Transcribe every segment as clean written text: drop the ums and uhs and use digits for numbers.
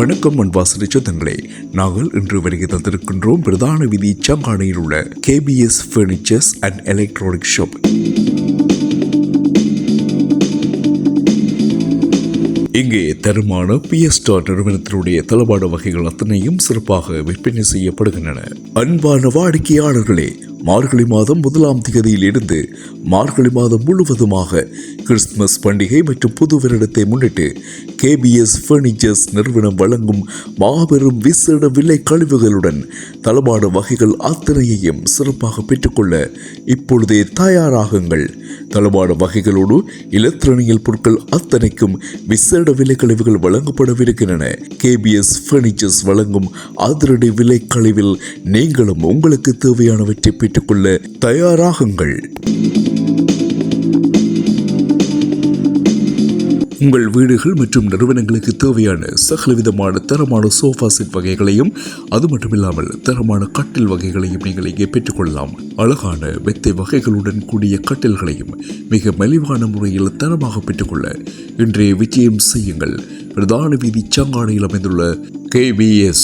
வணக்கம் அன்பாசிரி சொந்தங்களே, நாங்கள் இன்று வருகை தந்திருக்கின்றோம் பிரதான வீதி சங்கானையில் உள்ள KBS furnitures and electronic shop. இங்கே தரமான PS நிறுவனத்தினுடைய தளபாட வகைகள் அத்தனையும் சிறப்பாக விற்பனை செய்யப்படுகின்றன. அன்பான வாடிக்கையாளர்களே, மார்கழி மாதம் 1ஆம் தேதியில் இருந்து மார்கழி மாதம் முழுவதுமாக கிறிஸ்துமஸ் பண்டிகை மற்றும் புது வருடத்தை முன்னிட்டு KBS ஃபர்னிச்சர்ஸ் நிறுவனம் வழங்கும் மாபெரும் விசேட விலை கழிவுகளுடன் தளபாட வகைகள் அத்தனையையும் சிறப்பாக பெற்றுக்கொள்ள இப்பொழுதே தயாராகுங்கள். தளபாட வகைகளோடு இலத்திரனியல் பொருட்கள் அத்தனைக்கும் விசேட விலை கழிவுகள் வழங்கப்படவிருக்கின்றன. KBS ஃபர்னிச்சர்ஸ் வழங்கும் அதிரடி விலை கழிவில் நீங்களும் உங்களுக்கு தேவையானவற்றை பெற்றுக்கொள்ள தயாராகுங்கள். உங்கள் வீடுகள் மற்றும் நிறுவனங்களுக்கு தேவையான சகலவிதமான தரமான சோஃபா செட் வகைகளையும் அது மட்டுமில்லாமல் தரமான கட்டில் வகைகளையும் நீங்கள் இங்கே பெற்றுக்கொள்ளலாம். அழகான மெத்தை வகைகளுடன் கூடிய கட்டில்களையும் மிக மலிவான முறையில் தரமாக பெற்றுக்கொள்ள இன்றைய விஜயம் செய்யுங்கள். பிரதான வீதி சங்கானையில் அமைந்துள்ள KBS.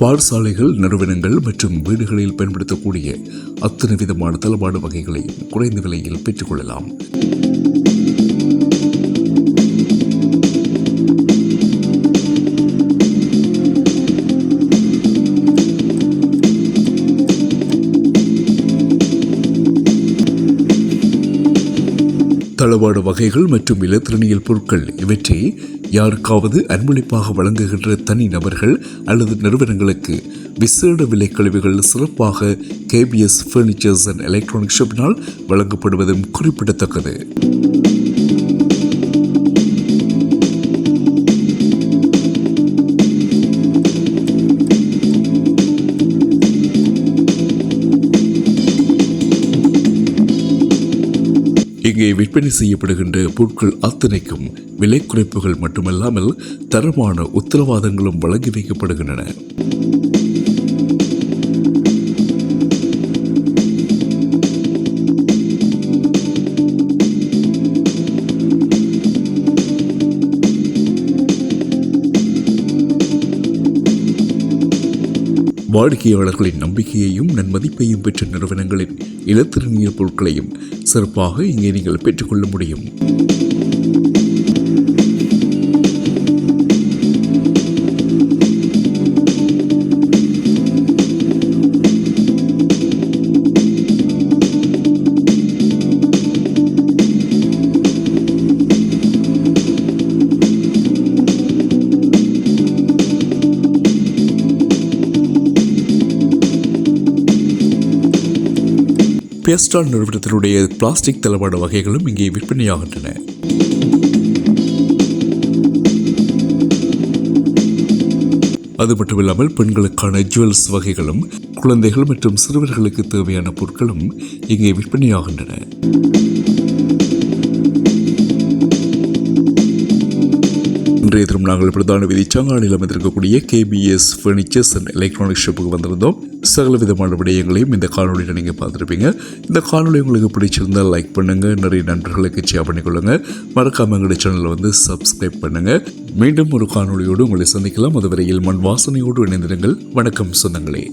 பாடசாலைகள், நிறுவனங்கள் மற்றும் வீடுகளில் பயன்படுத்தக்கூடிய அத்தனை விதமான தளபாட வகைகளை குறைந்த விலையில் பெற்றுக்கொள்ளலாம். தளபாட வகைகள் மற்றும் இலத்திரனியல் பொருட்கள் இவற்றை யாருக்காவது அன்பளிப்பாக வழங்குகின்ற தனி நபர்கள் அல்லது நிறுவனங்களுக்கு விசேட விலை கழிவுகள் சிறப்பாக KBS ஃபர்னிச்சர்ஸ் அண்ட் எலக்ட்ரானிக் ஷாப்பினால் வழங்கப்படுவதும் குறிப்பிடத்தக்கது. இங்கே விற்பனை செய்யப்படுகின்ற பொருட்கள் அத்தனைக்கும் விலை குறைப்புகள் மட்டுமல்லாமல் தரமான உத்தரவாதங்களும் வழங்கி வைக்கப்படுகின்றன. வாடிக்கையாளர்களின் நம்பிக்கையையும் நன்மதிப்பையும் பெற்ற நிறுவனங்களின் இலத்திரனியல் பொருட்களையும் சிறப்பாக இங்கே நீங்கள் பெற்றுக்கொள்ள முடியும். பேஸ்டால் நிறுவனத்தினுடைய பிளாஸ்டிக் தளபாட வகைகளும் இங்கே விற்பனையாகின்றன. அது மட்டுமில்லாமல் பெண்களுக்கான ஜுவல்ஸ் வகைகளும் குழந்தைகள் மற்றும் சிறுவர்களுக்கு தேவையான பொருட்களும் இங்கே விற்பனையாகின்றன. இன்றைய தினம் நாங்கள் பிரதான வீதி சங்கானையில் அமைந்திருக்கக்கூடிய KBS ஃபர்னிச்சர்ஸ் அண்ட் எலக்ட்ரானிக் ஷாப்புக்கு வந்திருந்தோம். சகல விதமான விடயங்களையும் இந்த காணொலியில் நீங்கள் பார்த்துருப்பீங்க. இந்த காணொலி உங்களுக்கு பிடிச்சிருந்தால் லைக் பண்ணுங்க, நிறைய நண்பர்களுக்கு ஷேர் பண்ணிக்கொள்ளுங்க. மறக்காம எங்களுடைய சேனலை சப்ஸ்கிரைப் பண்ணுங்க. மீண்டும் ஒரு காணொலியோடு உங்களை சந்திக்கலாம். அதுவரையில் மண் வாசனையோடு இணைந்திருங்கள். வணக்கம் சொந்தங்களே.